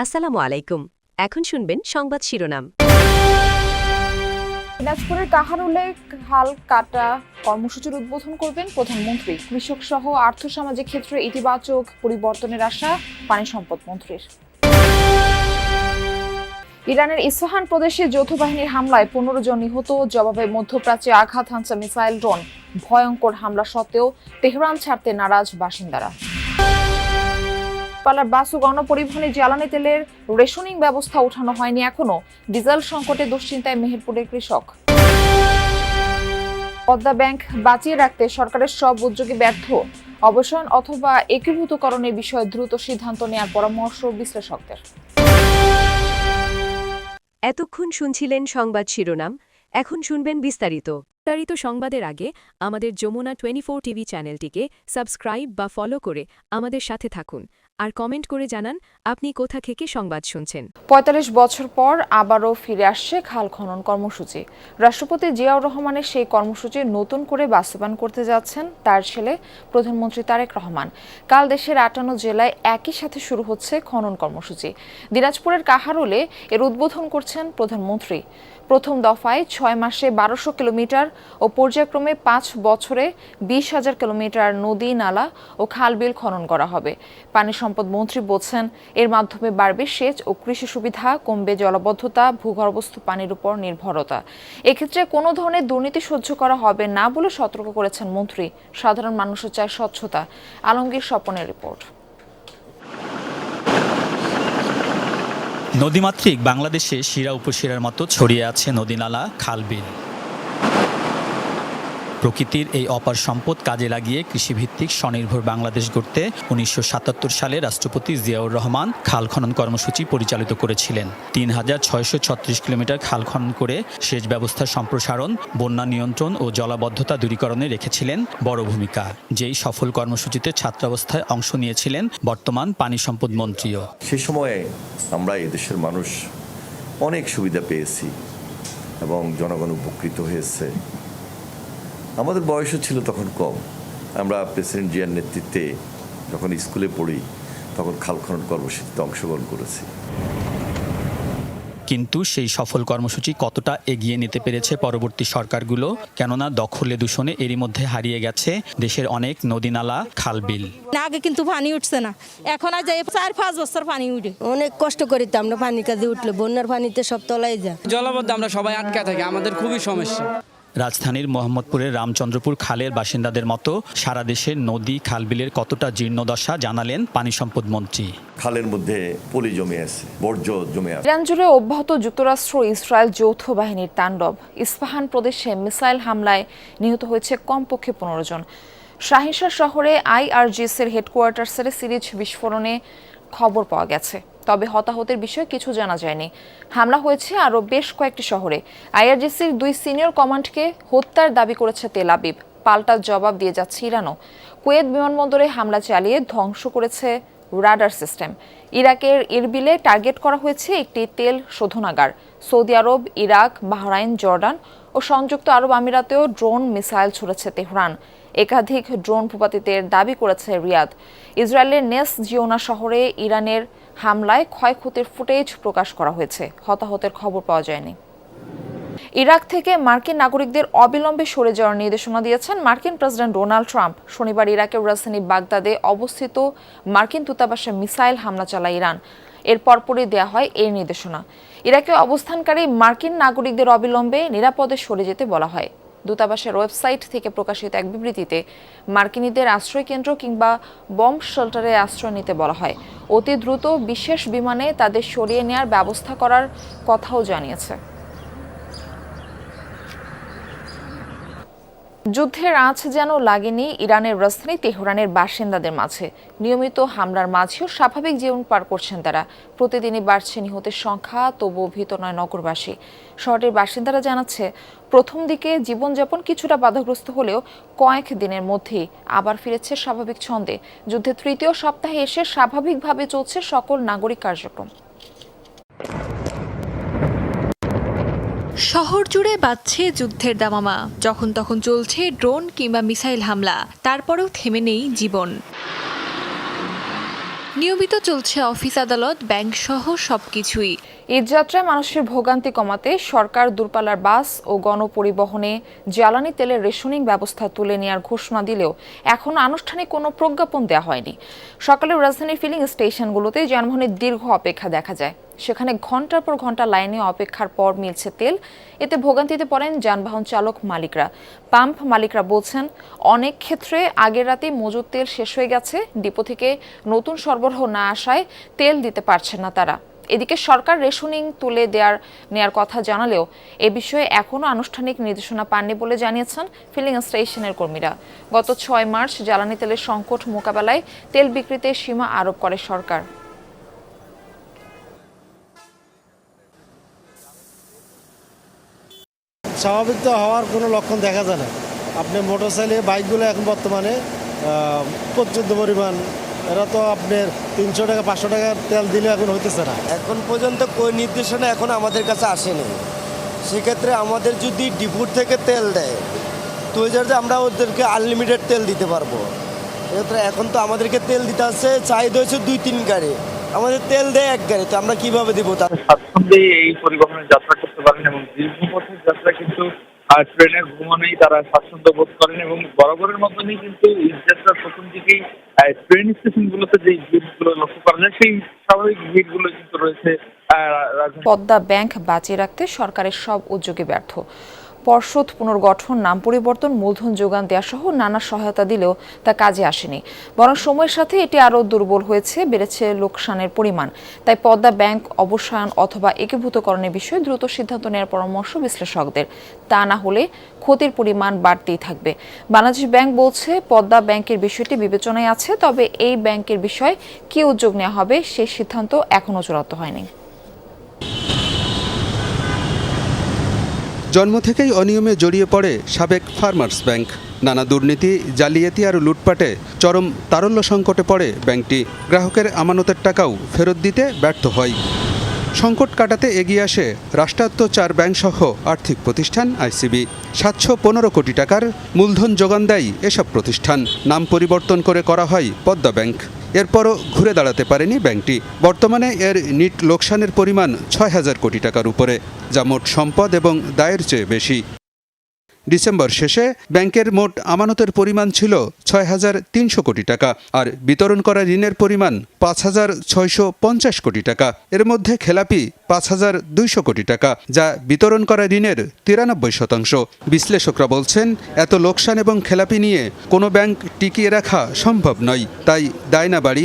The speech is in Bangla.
আসসালামু আলাইকুম। এখন শুনবেন সংবাদ শিরোনাম। দিনাজপুরের কাহারোলে খাল কাটা কর্মসূচির উদ্বোধন করবেন প্রধানমন্ত্রী। কৃষক সহ আর্থসামাজিক ক্ষেত্রে ইতিবাচক পরিবর্তনের আশা পানি সম্পদ মন্ত্রীর। ইরানের ইস্পাহান প্রদেশে যৌথ বাহিনীর হামলায় ১৫ জন নিহত। জবাবে মধ্যপ্রাচ্যে আঘাত হানছে মিসাইল ড্রোন। ভয়ঙ্কর হামলা সত্ত্বেও তেহরান ছাড়তে নারাজ বাসিন্দারা। পালার বাস ও গণপরিবহনে জ্বালানি তেলের রেশনিং ব্যবস্থা ওঠানো হয়নি এখনো। ডিজেল সংকটে দুশ্চিন্তায় মেহেরপুরের কৃষক। পদ্মা ব্যাংক বাঁচিয়ে রাখতে সরকারের সব উদ্যোগে ব্যর্থ। অবসান অথবা একীভূতকরণের বিষয়ে দ্রুত সিদ্ধান্ত নেওয়ার পরামর্শ বিশ্লেষকদের। এতক্ষণ শুনছিলেন সংবাদ শিরোনাম, এখন শুনবেন বিস্তারিত সংবাদের আগে আমাদের যমুনা 24 টিভি চ্যানেলটিকে সাবস্ক্রাইব বা ফলো করে আমাদের সাথে থাকুন আর কমেন্ট করে জানান আপনি কোথা থেকে সংবাদ শুনছেন। ৪৫ বছর পর আবারও ফিরে আসছে খাল খনন কর্মসূচি। রাষ্ট্রপতি জিয়াউর রহমানের সেই কর্মসূচি নতুন করে বাস্তবায়ন করতে যাচ্ছেন তার ছেলে প্রধানমন্ত্রী তারেক রহমান। কাল দেশের ৫৮ জেলায় একই সাথে শুরু হচ্ছে খনন কর্মসূচি। দিনাজপুরের কাহারোলে এর উদ্বোধন করছেন প্রধানমন্ত্রী। প্রথম দফায় ৬ মাসে ১২০০ কিলোমিটার ও পর্যায়ক্রমে ৫ বছরে ২০,০০০ কিলোমিটার নদী, নালা ও খাল-বিল খনন করা হবে। পানি সম্পদ মন্ত্রী বলছেন, এর মাধ্যমে বাড়বে সেচ ও কৃষি সুবিধা, কমবে জলাবদ্ধতা, ভূগর্ভস্থ পানির উপর নির্ভরতা। এক্ষেত্রে কোনো ধরনের দুর্নীতি সহ্য করা হবে না বলে সতর্ক করেছেন মন্ত্রী। সাধারণ মানুষও চায় স্বচ্ছতা। আলমগীর স্বপনের রিপোর্ট। নদীমাতৃক বাংলাদেশে শিরা উপশিরার মতো ছড়িয়ে আছে নদী-নালা, খাল-বিল। প্রকৃতির এই অপার সম্পদ কাজে লাগিয়ে কৃষিভিত্তিক স্বনির্ভর বাংলাদেশ গড়তে ১৯৭৭ সালে রাষ্ট্রপতি জিয়াউর রহমান খাল খনন কর্মসূচি পরিচালিত করেছিলেন। ৩,৬৩৬ কিলোমিটার খাল খনন করে সেচ ব্যবস্থার সম্প্রসারণ, বন্যা নিয়ন্ত্রণ ও জলাবদ্ধতা দূরীকরণে রেখেছিলেন বড় ভূমিকা। যেই সফল কর্মসূচিতে ছাত্রাবস্থায় অংশ নিয়েছিলেন বর্তমান পানি সম্পদ মন্ত্রীও। সে সময়ে আমরা এদেশের মানুষ অনেক সুবিধা পেয়েছি এবং জনগণ উপকৃত হয়েছে। আমাদের বয়সও ছিল তখন কম। আমরা প্রেসিডেন্ট জিয়ার নেতৃত্বে যখন স্কুলে পড়ি তখন খাল খনন কর্মসূচিতে অংশগ্রহণ করেছি। কিন্তু সেই সফল কর্মসূচি কতটা এগিয়ে নিতে পেরেছে পরবর্তী সরকারগুলো? কেননা দখলে দূষণে এরই মধ্যে হারিয়ে গেছে দেশের অনেক নদী-নালা, খাল-বিল। আগে কিন্তু পানি উঠছে না, এখন আজ ৪-৫ বছর পানি উঠে। অনেক কষ্ট করি তো আমরা পানি কাজে উঠলে, বন্যার পানিতে সব তলায় যায়। জলাবদ্ধ আমরা সবাই আটকা থাকি, আমাদের খুবই সমস্যা। রাজধানীর মোহাম্মদপুরের রামচন্দ্রপুর খালের বাসিন্দাদের মতো সারা দেশের নদী, খালবিলের কতটা জীর্ণদশা জানালেন পানি সম্পদ মন্ত্রী। খালের মধ্যে পলি জমে আছে, বর্জ্য জমে আছে। ইরান জুড়ে অব্যাহত যুক্তরাষ্ট্র ইসরায়েল যৌথ বাহিনীর তাণ্ডব। ইস্পাহান প্রদেশে মিসাইল হামলায় নিহত হয়েছে কমপক্ষে ১৫ জন। শাহিনশাহ শহরে আইআরজিসির হেডকোয়ার্টার্সের সিরিজ বিস্ফোরণে খবর পাওয়া গেছে, তবে হতাহতের বিষয়ে কিছু জানা যায়নি। হামলা হয়েছে আরও বেশ কয়েকটি শহরে। আইআরজিসির ২ সিনিয়র কমান্ডকে হত্যার দাবি করেছে তেল আবিব। পাল্টা জবাব দিয়ে যাচ্ছে ইরানও। কুয়েত বিমানবন্দরে হামলা চালিয়ে ধ্বংস করেছে রাডার সিস্টেম। ইরাকের ইরবিলে টার্গেট করা হয়েছে একটি তেল শোধনাগার। সৌদি আরব, ইরাক, বাহরাইন, জর্ডান ও সংযুক্ত আরব আমিরাতেও ড্রোন মিসাইল ছুড়েছে তেহরান। একাধিক ড্রোন ভূপাতিতের দাবি করেছে রিয়াদ। ইসরায়েলের নেস জিওনা শহরে ইরানের হামলায় ক্ষয়ক্ষতির ফুটেজ প্রকাশ করা হয়েছে, হতাহতের খবর পাওয়া যায়নি। ইরাক থেকে মার্কিন নাগরিকদের অবিলম্বে সরে যাওয়ার নির্দেশনা দিয়েছেন মার্কিন প্রেসিডেন্ট ডোনাল্ড ট্রাম্প। শনিবার ইরাকের রাজধানী বাগদাদে অবস্থিত মার্কিন দূতাবাসে মিসাইল হামলা চালায় ইরান। এর পরপরই দেয়া হয় এই নির্দেশনা। ইরাকে অবস্থানকারী মার্কিন নাগরিকদের অবিলম্বে নিরাপদে সরে যেতে বলা হয়। দূতাবাসের ওয়েবসাইট থেকে প্রকাশিত এক বিবৃতিতে মার্কিনীদের আশ্রয় কেন্দ্র কিংবা বম্ব শেল্টারে আশ্রয় নিতে বলা হয়। অতি দ্রুত বিশেষ বিমানে তাদের সরিয়ে নেওয়ার ব্যবস্থা করার কথাও জানিয়েছে। যুদ্ধের আঁচ যেন লাগেনি ইরানের রাজধানী তেহরানের বাসিন্দাদের মাঝে। নিয়মিত হামলার মাঝেও স্বাভাবিক জীবন পার করছেন তারা। প্রতিদিনই বাড়ছে নিহতের সংখ্যা, তবুও ভীত নয় নগরবাসী। শহরের বাসিন্দারা জানাচ্ছে, প্রথম দিকে জীবনযাপন কিছুটা বাধাগ্রস্ত হলেও কয়েক দিনের মধ্যেই আবার ফিরেছে স্বাভাবিক ছন্দে। যুদ্ধের ৩য় সপ্তাহে এসে স্বাভাবিকভাবে চলছে সকল নাগরিক কার্যক্রম। শহর জুড়ে বাজছে যুদ্ধের দামামা। যখন তখন চলছে ড্রোন কিংবা মিসাইল হামলা, তারপরেও থেমে নেই জীবন। নিয়মিত চলছে অফিস আদালত ব্যাংক সহ সবকিছুই। ঈদযাত্রায় মানুষের ভোগান্তি কমাতে সরকার দূরপাল্লার বাস ও গণপরিবহনে জ্বালানি তেলের রেশনিং ব্যবস্থা তুলে নেওয়ার ঘোষণা দিলেও এখনো আনুষ্ঠানিক কোনো প্রজ্ঞাপন দেওয়া হয়নি। সকালে রাজধানীর ফিলিং স্টেশনগুলোতে যানবাহনের দীর্ঘ অপেক্ষা দেখা যায়। সেখানে ঘন্টার পর ঘন্টা লাইনে অপেক্ষার পর মিলছে তেল। এতে ভোগান্তিতে পড়েন যানবাহন চালক মালিকরা। পাম্প মালিকরা বলছেন, অনেক ক্ষেত্রে আগের রাতেই মজুদ তেল শেষ হয়ে গেছে। ডিপো থেকে নতুন সরবরাহ না আসায় তেল দিতে পারছেন না তারা। এদিকে সরকার রেশনিং তুলে নেয়ার কথা জানালেও এ বিষয়ে এখনো আনুষ্ঠানিক নির্দেশনা পাননি বলে জানিয়েছেন ফিলিং স্টেশনের কর্মীরা। গত 6 মার্চ জ্বালানি তেলের সংকট মোকাবেলায় তেল বিক্রিতে সীমা আরোপ করে সরকার। স্বাভাবিক তো হওয়ার কোনো লক্ষণ দেখা যায় না। আপনি মোটরসাইকেল বাইকগুলো এখন বর্তমানে প্রচুর পরিমাণ, এরা তো আপনার 300 টাকা 500 টাকা তেল দিলে এখন হইতেছে না। এখন পর্যন্ত কোনো নির্দেশনা এখন আমাদের কাছে আসেনি। সেক্ষেত্রে আমাদের যদি ডিপুর থেকে তেল দেয় তো ওই জায়গায় আমরা ওদেরকে আনলিমিটেড তেল দিতে পারবো। এক্ষেত্রে এখন তো আমাদেরকে তেল দিতে আসছে চাহিদা হচ্ছে 2-3 গাড়ি, আমাদের তেল দেয় 1 গাড়ি, তো আমরা কিভাবে দিব? স্বাচ্ছন্দ্যে এই পরিবহনে যাত্রা করতে পারেন এবং দীর্ঘ পথের যাত্রা কিন্তু ট্রেনের ভ্রমণেই তারা স্বাচ্ছন্দ্য বোধ করেন এবং বরাবরের মতনই কিন্তু ঈদযাত্রার প্রথম দিকেই ট্রেন স্টেশনগুলোতে যে ভিড়গুলো লক্ষ্য করা যায় সেই স্বাভাবিক ভিড়গুলো কিন্তু রয়েছে। পদ্মা ব্যাংক বাঁচিয়ে রাখতে সরকারের সব উদ্যোগে ব্যর্থ। পর্ষদ পুনর্গঠন, নাম পরিবর্তন, মূলধন যোগান দেওয়া সহ নানা সহায়তা দিলেও তা কাজে আসেনি। বরং সময়ের সাথে এটি আরও দুর্বল হয়েছে, বেড়েছে লোকসানের পরিমাণ। তাই পদ্মা ব্যাংক অবসায়ন অথবা একীভূতকরণের বিষয়ে দ্রুত সিদ্ধান্ত নেওয়ার পরামর্শ বিশ্লেষকদের। তা না হলে ক্ষতির পরিমাণ বাড়তেই থাকবে। বাংলাদেশ ব্যাংক বলছে, পদ্মা ব্যাংকের বিষয়টি বিবেচনায় আছে, তবে এই ব্যাংকের বিষয়ে কী উদ্যোগ নেওয়া হবে সেই সিদ্ধান্ত এখনও চূড়ান্ত হয়নি। জন্ম থেকেই অনিয়মে জড়িয়ে পড়ে সাবেক ফার্মার্স ব্যাংক। নানা দুর্নীতি, জালিয়াতি আর লুটপাটে চরম তারল্য সংকটে পড়ে ব্যাংকটি। গ্রাহকের আমানতের টাকাও ফেরত দিতে ব্যর্থ হয়। সংকট কাটাতে এগিয়ে আসে রাষ্ট্রায়ত্ত 4 ব্যাংকসহ আর্থিক প্রতিষ্ঠান আইসিবি। 715 কোটি টাকার মূলধন যোগান দেয় এসব প্রতিষ্ঠান। নাম পরিবর্তন করে করা হয় পদ্মা ব্যাংক। এরপরও ঘুরে দাঁড়াতে পারেনি ব্যাংকটি। বর্তমানে এর নিট লোকসানের পরিমাণ 6000 কোটি টাকার উপরে, যা মোট সম্পদ এবং দায়ের চেয়ে বেশি। ডিসেম্বর শেষে ব্যাংকের মোট আমানতের পরিমাণ ছিল 6300 কোটি টাকা আর বিতরণ করা ঋণের পরিমাণ 5650 কোটি টাকা। এর মধ্যে খেলাপি 5200 কোটি টাকা, যা বিতরণ করা ঋণের 93%। বিশ্লেষকরা বলছেন, এত লোকসান এবং খেলাপি নিয়ে কোনো ব্যাংক টিকিয়ে রাখা সম্ভব নয়। তাই দায় না বাড়িয়ে